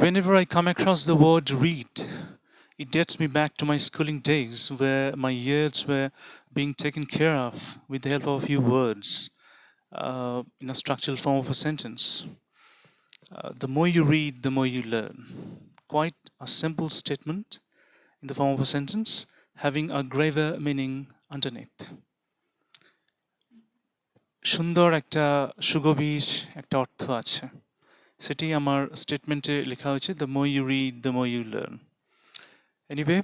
Whenever I come across the word read, it gets me back to my schooling days where my ears were being taken care of with the help of a few words in a structural form of a sentence. The more you read, the more you learn. Quite a simple statement in the form of a sentence, having a graver meaning underneath. সুন্দর একটা সুগভীর একটা অর্থ আছে, সেটি আমার স্টেটমেন্টে লেখা হয়েছে, the more you read, the more you learn. Anyway,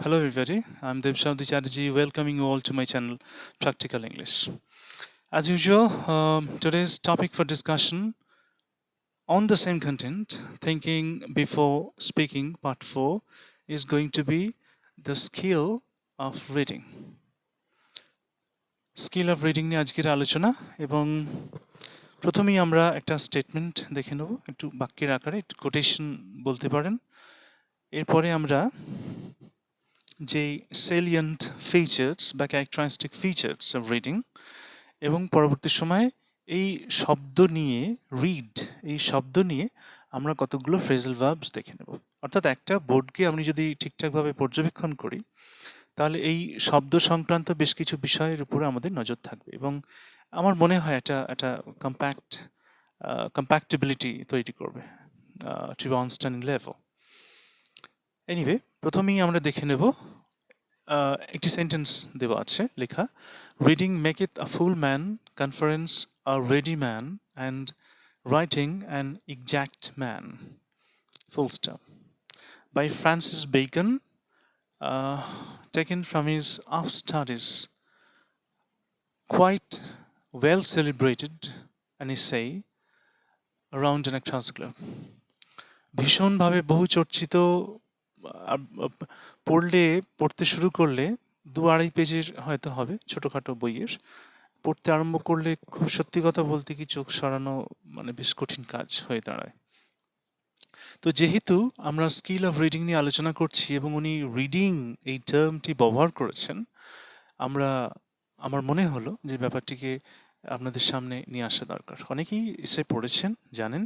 hello everybody, I'm Devshavdi Chatterjee, welcoming you all to my channel Practical English. As usual, today's topic for discussion on the same content, thinking before speaking, part 4, is going to be the skill of reading. Skill of reading নিয়ে আজকের আলোচনা, এবং প্রথমেই আমরা একটা statement দেখে নেব, একটু বাক্যের আকারে, একটু কোটেশন বলতে পারেন। এরপরে আমরা যেই সেলিয়েন্ট ফিচার্স বা ক্যারেক্টারিস্টিক ফিচার্স অফ রিডিং, এবং পরবর্তী সময়ে এই শব্দ নিয়ে এই শব্দ নিয়ে আমরা কতগুলো ফ্রেজাল ভার্বস দেখে নেব। অর্থাৎ একটা বোর্ডকে আমি যদি ঠিকঠাকভাবে পর্যবেক্ষণ করি, তাহলে এই শব্দ সংক্রান্ত বেশ কিছু বিষয়ের উপরে আমাদের নজর থাকবে, এবং আমার মনে হয় এটা একটা কম্প্যাক্টেবিলিটি তৈরি করবে টু আন্ডারস্ট্যান্ডিং লেভেল। এনিওয়ে, প্রথমেই আমরা দেখে নেব, একটি সেন্টেন্স দেওয়া আছে লেখা, reading maketh a full man, conference a ready man, and writing an exact man, full stop, by Francis Bacon, taken from his Of Studies, quite well celebrated an essay around an across the globe. ভীষণভাবে বহু চর্চিত, পড়তে শুরু করলে 2-2.5 পেজের হয়তো হবে, ছোটোখাটো বইয়ের। পড়তে আরম্ভ করলে খুব সত্যি কথা বলতে কি চোখ সরানো মানে বেশ কঠিন কাজ হয়ে দাঁড়ায়। তো যেহেতু আমরা স্কিল অফ রিডিং নিয়ে আলোচনা করছি এবং উনি রিডিং এই টার্মটি ব্যবহার করেছেন, আমার মনে হলো যে ব্যাপারটিকে আপনাদের সামনে নিয়ে আসা দরকার। অনেকেই এসে পড়েছেন, জানেন,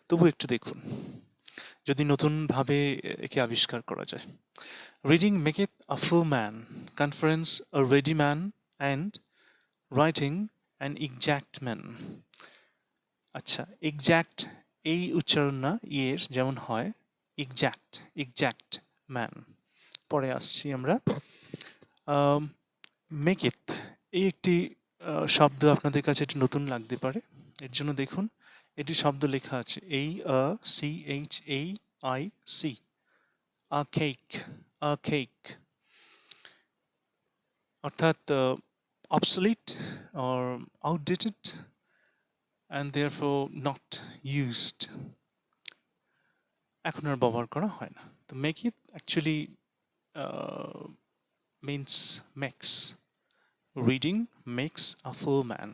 তবু একটু দেখুন যদি নতুনভাবে একে আবিষ্কার করা যায়। Reading maketh a full man, conference a ready man, and writing an exact man. আচ্ছা, এক্সাক্ট এই উচ্চারণ না, ইয়ের যেমন হয় এক্সাক্ট ম্যান। পরে আসছি আমরা। মেকeth এই একটি শব্দ আপনাদের কাছে একটু নতুন লাগতে পারে, এর জন্য দেখুন এটি শব্দ লেখা আছে ACHAIC, আ কেক, অর্থাৎ obsolete or outdated and therefore not used, এখন আর ব্যবহার করা হয় না। তো maketh actually means makes. Reading makes a full man,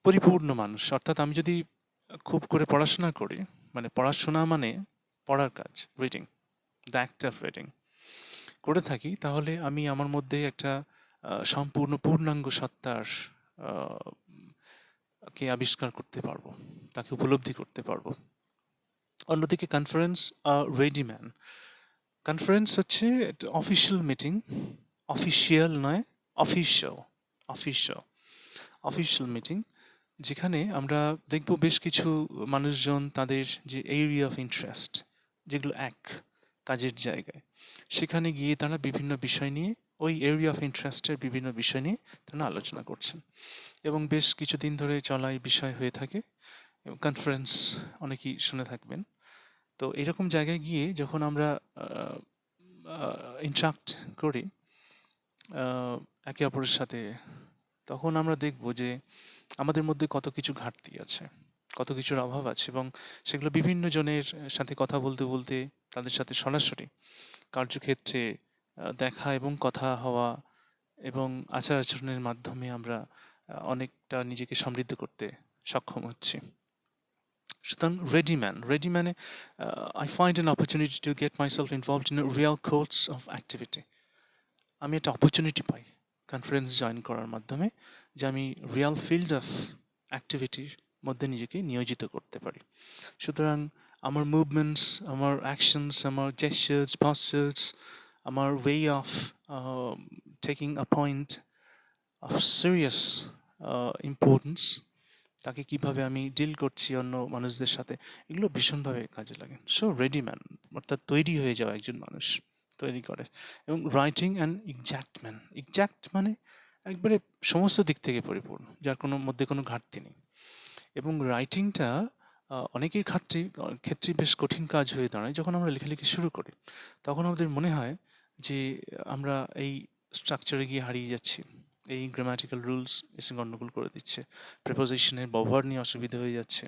পরিপূর্ণ মানুষ। অর্থাৎ আমি যদি খুব করে পড়াশোনা করি, মানে পড়াশোনা মানে পড়ার কাজ, reading, the act of reading করে থাকি, তাহলে আমি আমার মধ্যে একটা সম্পূর্ণ পূর্ণাঙ্গ সত্তার কে আবিষ্কার করতে পারবো, তাকে উপলব্ধি করতে পারবো। অন্যদিকে কনফারেন্স রেডি ম্যান, কনফারেন্স হচ্ছে অফিসিয়াল মিটিং, অফিসিয়াল নয়, অফিসিয়াল মিটিং, যেখানে আমরা দেখব বেশ কিছু মানুষজন তাদের যে এরিয়া অফ ইন্টারেস্ট, যেগুলো এক কাজের জায়গায়, সেখানে গিয়ে তারা বিভিন্ন বিষয় নিয়ে, ওই এরিয়া অফ ইন্টারেস্টের বিভিন্ন বিষয় নিয়ে তারা আলোচনা করছেন, এবং বেশ কিছুদিন ধরে চলা এই বিষয় হয়ে থাকে, এবং কনফারেন্স অনেকেই শুনে থাকবেন। তো এরকম জায়গায় গিয়ে যখন আমরা ইন্টারাক্ট করি একে অপরের সাথে, তখন আমরা দেখব যে আমাদের মধ্যে কত কিছু ঘাটতি আছে, কত কিছুর অভাব আছে, এবং সেগুলো বিভিন্ন জনের সাথে কথা বলতে বলতে, তাদের সাথে সরাসরি কার্যক্ষেত্রে দেখা এবং কথা হওয়া এবং আচার আচরণের মাধ্যমে আমরা অনেকটা নিজেকে সমৃদ্ধ করতে সক্ষম হচ্ছি। সুতরাং রেডি মানে I find an opportunity to get myself involved in real course of activity. আমি একটা অপরচুনিটি পাই কনফারেন্স জয়েন করার মাধ্যমে, যে আমি রিয়েল ফিল্ড অফ অ্যাক্টিভিটির মধ্যে নিজেকে নিয়োজিত করতে পারি। সুতরাং আমার মুভমেন্টস, আমার অ্যাকশনস, আমার জেস্টার্স, পশ্চার্স, আমার way of taking a point of serious importance, তাকে কিভাবে আমি ডিল করছি অন্য মানুষদের সাথে, এগুলো ভীষণভাবে কাজে লাগে। সো রেডিম্যান অর্থাৎ তৈরি হয়ে যাওয়া একজন মানুষ তৈরি করে। এবং রাইটিং অ্যান্ড এক্স্যাক্টম্যান, এক্স্যাক্ট মানে একবারে সমস্ত দিক থেকে পরিপূর্ণ, যার কোনো মধ্যে কোনো ঘাটতি নেই। এবং রাইটিংটা অনেকের ক্ষেত্রে বেশ কঠিন কাজ হয়ে দাঁড়ায় যখন আমরা লেখালেখি শুরু করি। তখন আমাদের মনে হয় যে আমরা এই স্ট্রাকচারে গিয়ে হারিয়ে যাচ্ছি, এই গ্রামাটিক্যাল রুলস এসে গণ্ডগোল করে দিচ্ছে, প্রিপোজিশনের ব্যবহার নিয়ে অসুবিধা হয়ে যাচ্ছে,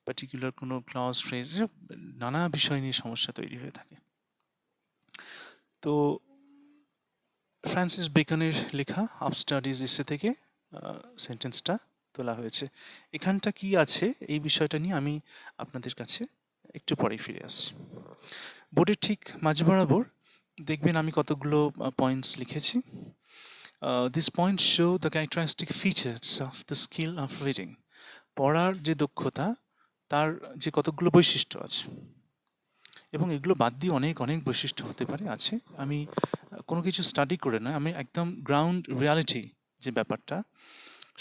পার্টিকুলার কোনো ক্লজ ফ্রেজ, এসব নানা বিষয় নিয়ে সমস্যা তৈরি হয়ে থাকে। তো ফ্রান্সিস বেকনের লেখা আপ স্টাডিজ এসে থেকে সেন্টেন্সটা তোলা হয়েছে। এখানটা কি আছে এই বিষয়টা নিয়ে আমি আপনাদের কাছে একটু পরেই ফিরে আসছি। বোর্ডের ঠিক মাঝ বরাবর দেখবেন আমি কতগুলো পয়েন্টস লিখেছি। This point show the characteristic features of the skill of reading. পড়ার যে দক্ষতা, তার যে কতগুলো বৈশিষ্ট্য আছে, এবং এগুলো বাদ দিয়ে অনেক অনেক বৈশিষ্ট্য হতে পারে, আছে। আমি কোনো কিছু স্টাডি করে নয়, আমি একদম গ্রাউন্ড রিয়ালিটি যে ব্যাপারটা,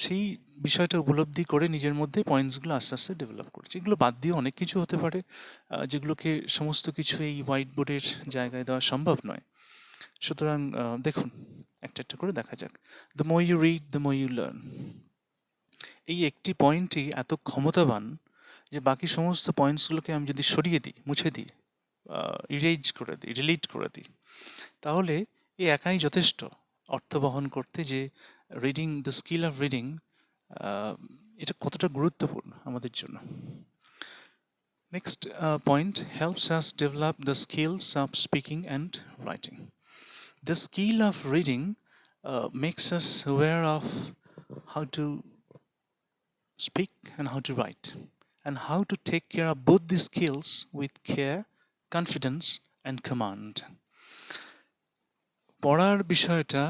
সেই বিষয়টা উপলব্ধি করে নিজের মধ্যে পয়েন্টসগুলো আস্তে আস্তে ডেভেলপ করছি। এগুলো বাদ দিয়ে অনেক কিছু হতে পারে, যেগুলোকে সমস্ত কিছু এই হোয়াইট বোর্ডের জায়গায় দেওয়া সম্ভব নয়। সুতরাং দেখুন, একটা একটা করে দেখা যাক। The more you read the more you learn. এই একটি পয়েন্টই এত ক্ষমতাবান যে বাকি সমস্ত পয়েন্টসগুলোকে আমি যদি সরিয়ে দিই, মুছে দিই, ইরেজ করে দিই, ডিলিট করে দিই, তাহলে এ একাই যথেষ্ট অর্থ বহন করতে যে reading, the skill of reading, এটা কতটা গুরুত্বপূর্ণ আমাদের জন্য। Next point, helps us develop the skills of speaking and writing. The skill of reading makes us aware of how to speak and how to write, and how to take care of both these skills with care, confidence, and command. পড়ার বিষয়টা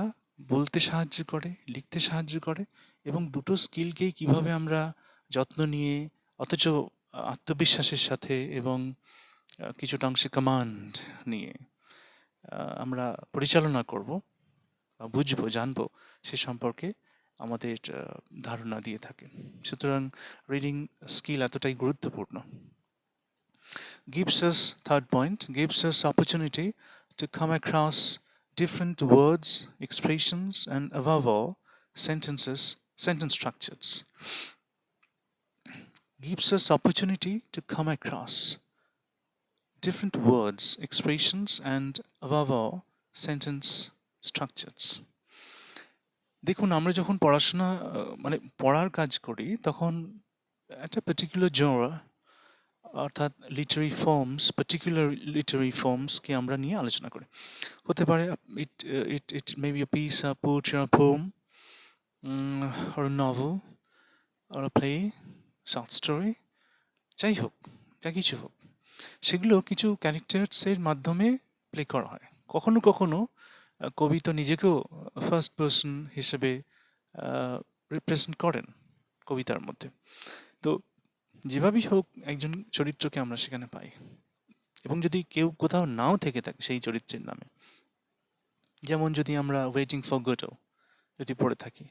বলতে সাহায্য করে, লিখতে সাহায্য করে, এবং দুটো স্কিলকেই কিভাবে আমরা যত্ন নিয়ে অথচ আত্মবিশ্বাসের সাথে এবং কিছুটা অংশে কমান্ড নিয়ে আমরা পরিচালনা করব বা বুঝবো, জানবো, সে সম্পর্কে আমাদের ধারণা দিয়ে থাকে। সুতরাং রিডিং স্কিল এতটাই গুরুত্বপূর্ণ। Gives us, third point, gives us opportunity to come across different words, expressions, and above all, sentence structures. Gives us opportunity to come across different words, expressions, and above all, sentence structures. দেখুন, আমরা যখন পড়াশোনা মানে পড়ার কাজ করি, তখন একটা পার্টিকুলার জনরা অর্থাৎ লিটারি ফর্মস, পার্টিকুলার লিটারি ফর্মসকে আমরা নিয়ে আলোচনা করি। হতে পারে it it it may be a piece, a poetry, a poem, or a novel, or a play, short story, যাই হোক, যা কিছু হোক, সেগুলো কিছু ক্যারেক্টার্সের মাধ্যমে প্লে করা হয়। কখনো কখনো কবি তো নিজেকেও ফার্স্ট পার্সন হিসেবে রিপ্রেজেন্ট করেন কবিতার মধ্যে। তো যেভাবেই হোক একজন চরিত্রকে আমরা সেখানে পাই, এবং যদি কেউ কোথাও নাও থেকে থাকে সেই চরিত্রের নামে, যেমন যদি আমরা ওয়েটিং ফর গোডো যদি পড়ে থাকি,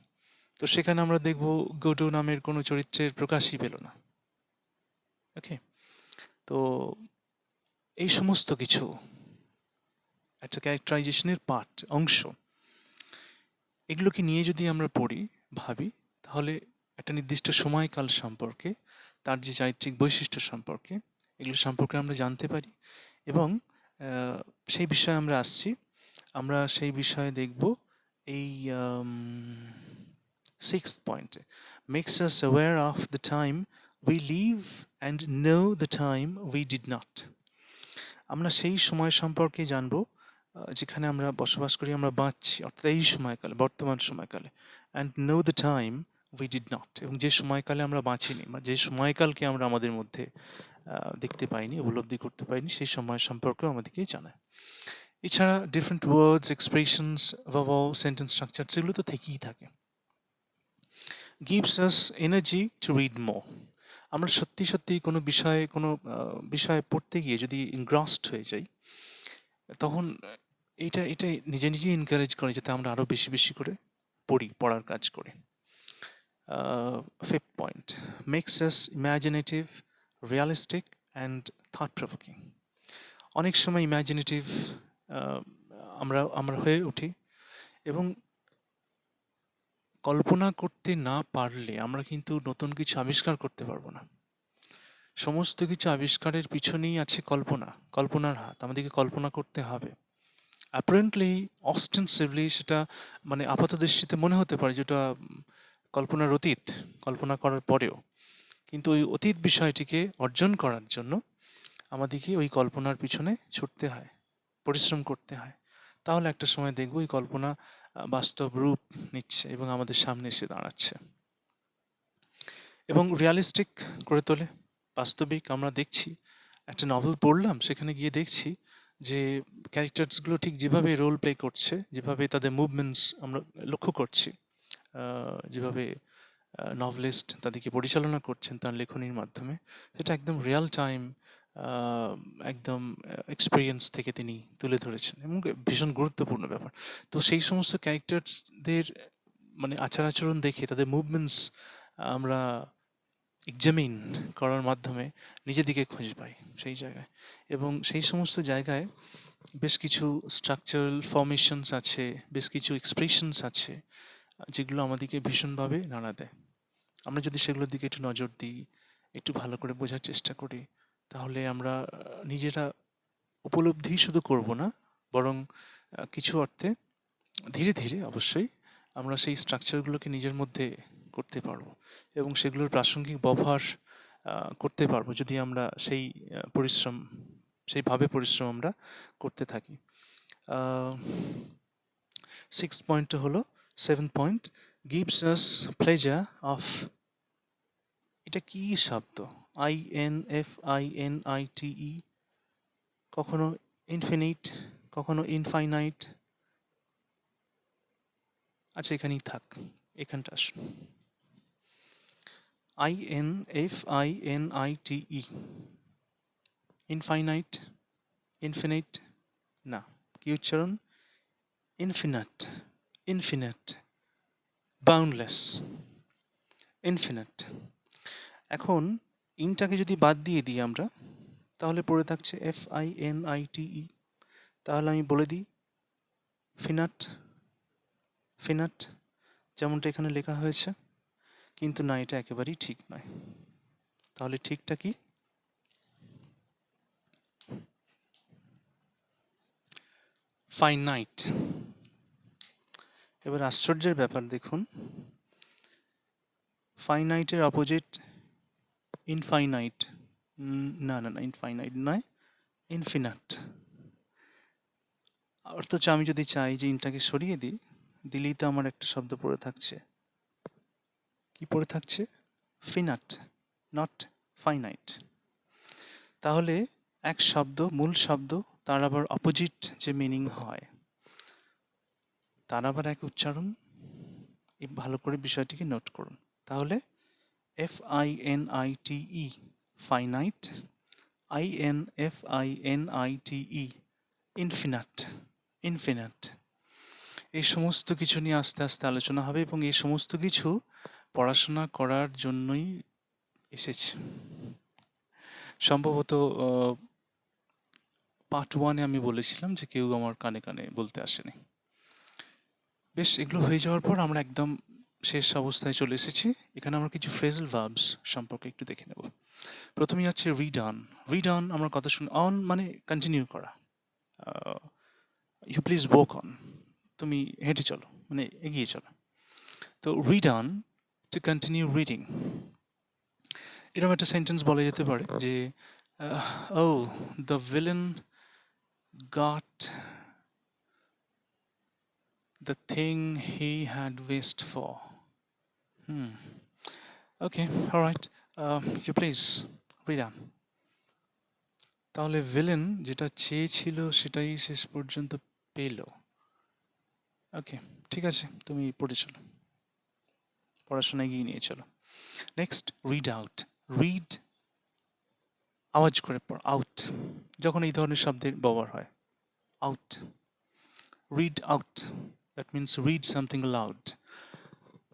তো সেখানে আমরা দেখব গোডো নামের কোনো চরিত্রের প্রকাশই পেল না। ওকে, তো এই সমস্ত কিছু একটা ক্যারেক্টারাইজেশনের পার্ট, অংশ। এগুলোকে নিয়ে যদি আমরা পড়ি, ভাবি, তাহলে একটা নির্দিষ্ট সময়কাল সম্পর্কে, তার যে চারিত্রিক বৈশিষ্ট্য সম্পর্কে, এগুলো সম্পর্কে আমরা জানতে পারি। এবং সেই বিষয়ে আমরা আসছি, আমরা সেই বিষয়ে দেখব এই সিক্সথ পয়েন্টে, makes us aware of the time we live and know the time we did not. আমরা সেই সময় সম্পর্কে জানব যেখানে আমরা বসবাস করি, আমরা বাঁচছি, অর্থাৎ এই সময়কালে, বর্তমান সময়কালে, and know the time we did not, এবং যে সময়কালে আমরা বাঁচিনি বা যে সময়কালকে আমরা আমাদের মধ্যে দেখতে পাইনি, উপলব্ধি করতে পারিনি, সেই সময় সম্পর্কেও আমাদেরকে জানায়। এছাড়া ডিফারেন্ট ওয়ার্ডস, এক্সপ্রেশনস, ভাওয়াল, সেন্টেন্স স্ট্রাকচার, সেগুলো তো থেকেই থাকে। Gives us energy to read more. আমরা সত্যি সত্যি কোনো বিষয়ে পড়তে গিয়ে যদি ইনগ্রাসড হয়ে যাই, তখন এটা নিজে নিজেই এনকারেজ করে যাতে আমরা আরো বেশি বেশি করে পড়ার কাজ করি। Fifth point, makes us imaginative, realistic and thought provoking. অনেক সময় ইমাজিনেটিভ আমরা আমরা হয়ে উঠি, এবং কল্পনা করতে না পারলে আমরা কিন্তু নতুন কিছু আবিষ্কার করতে পারবো না। সমস্ত কিছু আবিষ্কারের পিছনেই আছে কল্পনার হাত। আমাদেরকে কল্পনা করতে হবে। অ্যাপারেন্টলি অস্টেন্সিভলি সেটা মানে আপাতদৃষ্টিতে মনে হতে পারে যেটা কল্পনার অতীত, কল্পনা করার পরেও কিন্তু ওই অতীত বিষয়টিকে অর্জন করার জন্য আমাদেরকে ওই কল্পনার পিছনে ছুটতে হয়, পরিশ্রম করতে হয়। তাহলে একটা সময় দেখব ওই কল্পনা বাস্তব রূপ নিচ্ছে এবং আমাদের সামনে এসে দাঁড়াচ্ছে এবং রিয়ালিস্টিক করে তোলে। বাস্তবিক আমরা দেখছি, একটা নভেল পড়লাম, সেখানে গিয়ে দেখছি যে ক্যারেক্টার্সগুলো ঠিক যেভাবে রোল প্লে করছে, যেভাবে তাদের মুভমেন্টস আমরা লক্ষ্য করছি, যেভাবে নভেলিস্ট তাদেরকে পরিচালনা করছেন তার লেখনীর মাধ্যমে, সেটা একদম রিয়াল টাইম একদম এক্সপিরিয়েন্স থেকে তিনি তুলে ধরেছেন এবং ভীষণ গুরুত্বপূর্ণ ব্যাপার। তো সেই সমস্ত ক্যারেক্টার্সদের মানে আচার আচরণ দেখে তাদের মুভমেন্টস আমরা এক্সামিন করার মাধ্যমে নিজেদিকে খুঁজে পাই সেই জায়গায়, এবং সেই সমস্ত জায়গায় বেশ কিছু স্ট্রাকচারাল ফর্মেশনস আছে, বেশ কিছু এক্সপ্রেশনস আছে যেগুলো আমাদেরকে ভীষণভাবে নাড়া দেয়। আমরা যদি সেগুলোর দিকে একটু নজর দিই, একটু ভালো করে বোঝার চেষ্টা করি, তাহলে আমরা নিজেরা উপলব্ধি শুধু করব না, বরং কিছু অর্থে ধীরে ধীরে অবশ্যই আমরা সেই স্ট্রাকচারগুলোকে নিজের মধ্যে করতে পারবো এবং সেগুলোর প্রাসঙ্গিক ব্যবহার করতে পারবো যদি আমরা সেইভাবে পরিশ্রম আমরা করতে থাকি। 6th পয়েন্টটা হলো 7th point, gives us pleasure of, এটা কি শব্দ? INFINITE, কখনো ইনফিনিট, কখনো ইনফাইনাইট। আচ্ছা এখানেই থাক, এখানটা আসুন। INFINITE, ইনফাইনাইট, ইনফিনিট না, কি উচ্চারণ? Infinite, infinite, boundless, infinite. এখন ইনটাকে যদি বাদ দিয়ে দিই আমরা, তাহলে পড়ে থাকছে FINITE। তাহলে আমি বলে দিই ফিনাট, ফিনাট, যেমনটা এখানে লেখা হয়েছে, কিন্তু না, এটা একেবারেই ঠিক নয়। তাহলে ঠিকটা কি? ফাইনাইট। এবার আশ্চর্যের ব্যাপার দেখুন, ফাইনাইটের অপোজিট ইনফাইনাইট। না না না, ইনফাইনাইট নয়, ইনফিনাট। অথচ আমি যদি চাই যে ইনটাকে সরিয়ে দিলেই তো আমার একটা শব্দ পড়ে থাকছে। কি পড়ে থাকছে? ফিনাট, নট ফাইনাইট। তাহলে এক শব্দ, মূল শব্দ, তার আবার অপোজিট যে মিনিং হয়, তার আবার এক উচ্চারণ। এই ভালো করে বিষয়টিকে নোট করুন। তাহলে FINITE, ফাইনাইট, INFINITE, ইনফিনাট, ইনফিনাট। এই সমস্ত কিছু নিয়ে আস্তে আস্তে আলোচনা হবে এবং এই সমস্ত কিছু পড়াশোনা করার জন্যই এসেছে। সম্ভবত পার্ট 1-এ আমি বলেছিলাম যে কেউ আমার কানে কানে বলতে আসেনি। বেশ, এগুলো হয়ে যাওয়ার পর আমরা একদম শেষ অবস্থায় চলে এসেছি। এখানে আমরা কিছু ফ্রেজাল ভার্বস সম্পর্কে একটু দেখে নেব। প্রথমেই আছে রিড অন। রিড অন আমরা কথা শুনি, অন মানে কন্টিনিউ করা। ইউ প্লিজ ওয়াক অন, তুমি হেঁটে চলো, মানে এগিয়ে চলো। তো read on, to continue reading. এরকম একটা সেন্টেন্স বলা যেতে পারে যে ও the villain got the thing he had wished for. Okay, all right. You please read on. তাহলে ভিলেন যেটা চেয়েছিল সেটাই শেষ পর্যন্ত পেল। ওকে, ঠিক আছে, তুমি পড়ে চলো, পড়াশোনা এগিয়ে নিয়ে চলো। Next, read out. রিড আওয়াজ করে পড়, আউট, যখন এই ধরনের শব্দের ব্যবহার হয়, out, read out, that means read something aloud,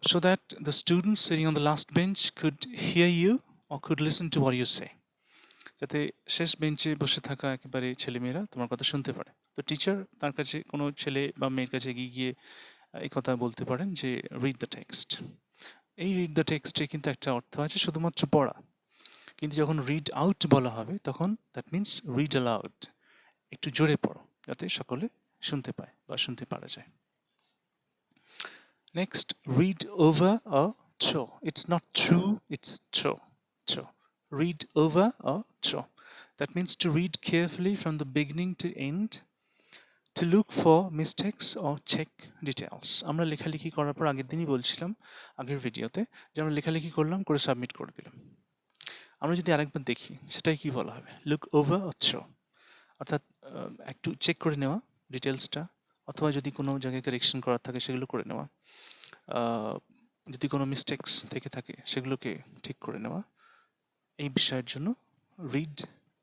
so that the students sitting on the last bench could hear you or could listen to what you say, যাতে শেষ বেঞ্চে বসে থাকা একেবারে ছেলেমেয়েরা তোমার কথা শুনতে পারে। তো টিচার তার কাছে কোনো ছেলে বা মেয়ের কাছে এগিয়ে গিয়ে এই কথা বলতে পারেন যে রিড দ্য টেক্সট। এই রিড দ্য টেক্সটে কিন্তু একটা অর্থ আছে শুধুমাত্র পড়া, কিন্তু যখন রিড আউট বলা হবে তখন দ্যাট মিন্স রিড অ্যালাউড, একটু জোরে পড়ো যাতে সকলে শুনতে পায় বা শুনতে পারা যায়। Next, read over or throw, it's not through, it's throw, throw, read over or through. That means to read carefully from the beginning to end, to look for mistakes or check details. আমরা লেখালেখি করার পর আগের দিনই বলছিলাম আগের ভিডিওতে যে আমরা লেখালেখি করলাম, করে সাবমিট করে দিলাম। আমরা যদি আরেকবার দেখি সেটাই কি বলা হবে, লুক ওভার অর থ্রো, অর্থাৎ একটু চেক করে নেওয়া ডিটেলসটা, অথবা যদি কোনো জায়গায় কারেকশন করার থাকে সেগুলো করে নেওয়া, যদি কোনো মিস্টেক্স থেকে থাকে সেগুলোকে ঠিক করে নেওয়া, এই বিষয়ের জন্য read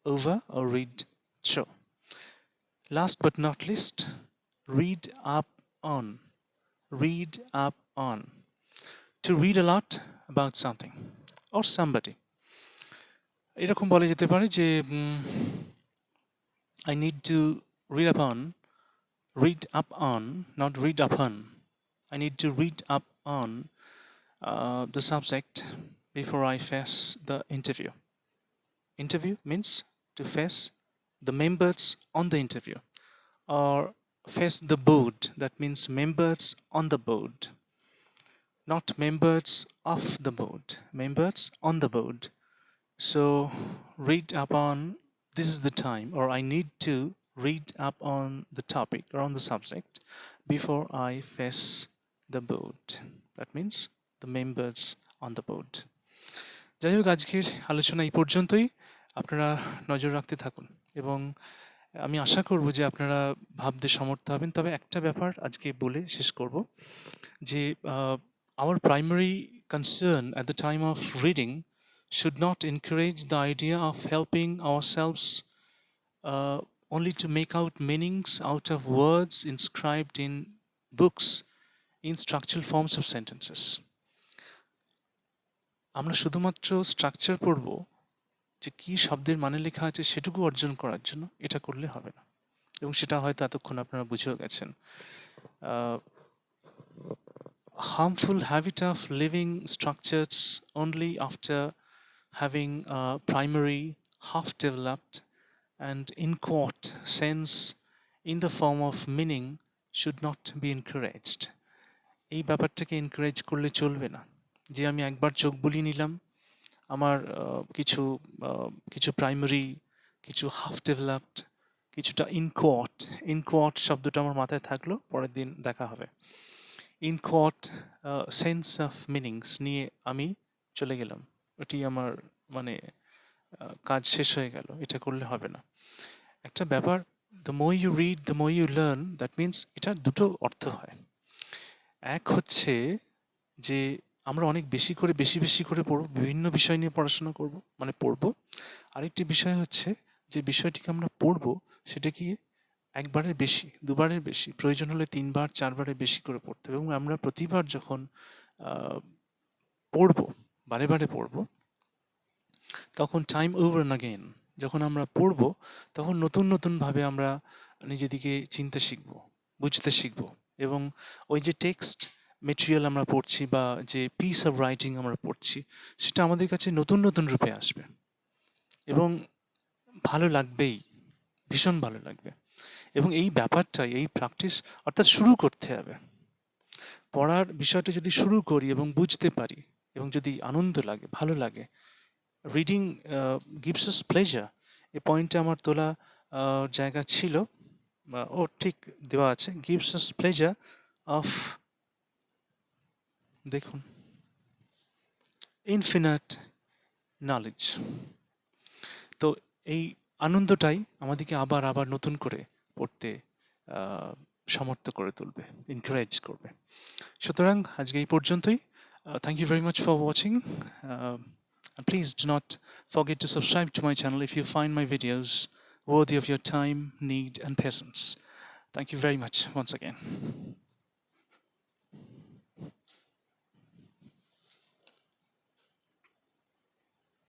over or read throw. Last but not least, read up on, read up on, to read a lot about something or somebody. এরকম বলা যেতে পারে যে I need to read upon, read up on, not read upon. I need to read up on the subject before I face the interview. Interview means to face the members on the interview, or face the board, that means members on the board, not members of the board, members on the board. So read up on, this is the time, or I need to read up on the topic or on the subject before I face the board, that means the members on the board. যাই হোক, আজকের আলোচনা এই পর্যন্তই। আপনারা নজর রাখতে থাকুন এবং আমি আশা করব যে আপনারা ভাবতে সমর্থ হবেন। তবে একটা ব্যাপার আজকে বলে শেষ করব যে our primary concern at the time of reading should not encourage the idea of helping ourselves only to make out meanings out of words inscribed in books in structural forms of sentences. আমরা শুধুমাত্র structure পড়ব, যে কী শব্দের মানে লেখা আছে সেটুকু অর্জন করার জন্য এটা করলে হবে না, এবং সেটা হয়তো এতক্ষণ আপনারা বুঝেও গেছেন। harmful habit of living structures only after having a primary half developed and inchoate sense in the form of meaning should not be encouraged. এই ব্যাপারটাকে এনকারেজ করলে চলবে না, যে আমি একবার চোখ বুলিয়ে নিলাম, আমার কিছু কিছু প্রাইমারি, কিছু হাফ ডেভেলপড, কিছুটা ইনকোয়াট শব্দটা আমার মাথায় থাকলো, পরের দিন দেখা হবে, ইনকোয়াট সেন্স অফ মিনিংস নিয়ে আমি চলে গেলাম, ওটি আমার মানে কাজ শেষ হয়ে গেল, এটা করলে হবে না। একটা ব্যাপার, the more you read the more you learn, that means এটা দুটো অর্থ হয়। এক হচ্ছে যে আমরা অনেক বেশি করে পড়ব, বিভিন্ন বিষয় নিয়ে পড়াশোনা করব, মানে পড়ব। আরেকটি বিষয় হচ্ছে যে বিষয়টিকে আমরা পড়ব সেটা কি একবারের বেশি, দুবারের বেশি, প্রয়োজন হলে 3বার 4বারের বেশি করে পড়তে হবে। এবং আমরা প্রতিবার যখন পড়ব, বারে বারে পড়ব, তখন টাইম ওভার অ্যাগেন যখন আমরা পড়ব, তখন নতুন নতুনভাবে আমরা নিজেদিকে চিনতে শিখব, বুঝতে শিখব, এবং ওই যে টেক্সট মেটেরিয়াল আমরা পড়ছি বা যে পিস অফ রাইটিং আমরা পড়ছি সেটা আমাদের কাছে নতুন নতুন রূপে আসবে এবং ভালো লাগবেই, ভীষণ ভালো লাগবে। এবং এই ব্যাপারটাই, এই প্র্যাকটিস অর্থাৎ শুরু করতে হবে। পড়ার বিষয়টা যদি শুরু করি এবং বুঝতে পারি এবং যদি আনন্দ লাগে, ভালো লাগে, রিডিং গিভস আস প্লেজার, এই পয়েন্টটা আমার তোলা জায়গা ছিল, ও ঠিক দেওয়া আছে, গিভস আস প্লেজার অফ, দেখুন, ইনফিনিট নলেজ। তো এই আনন্দটাই আমাদেরকে আবার আবার নতুন করে পড়তে সমর্থ করে তুলবে, এনকারেজ করবে। সুতরাং আজকে এই পর্যন্তই। Thank you very much for watching. And please do not forget to subscribe to my channel if you find my videos worthy of your time, need, and patience. Thank you very much once again.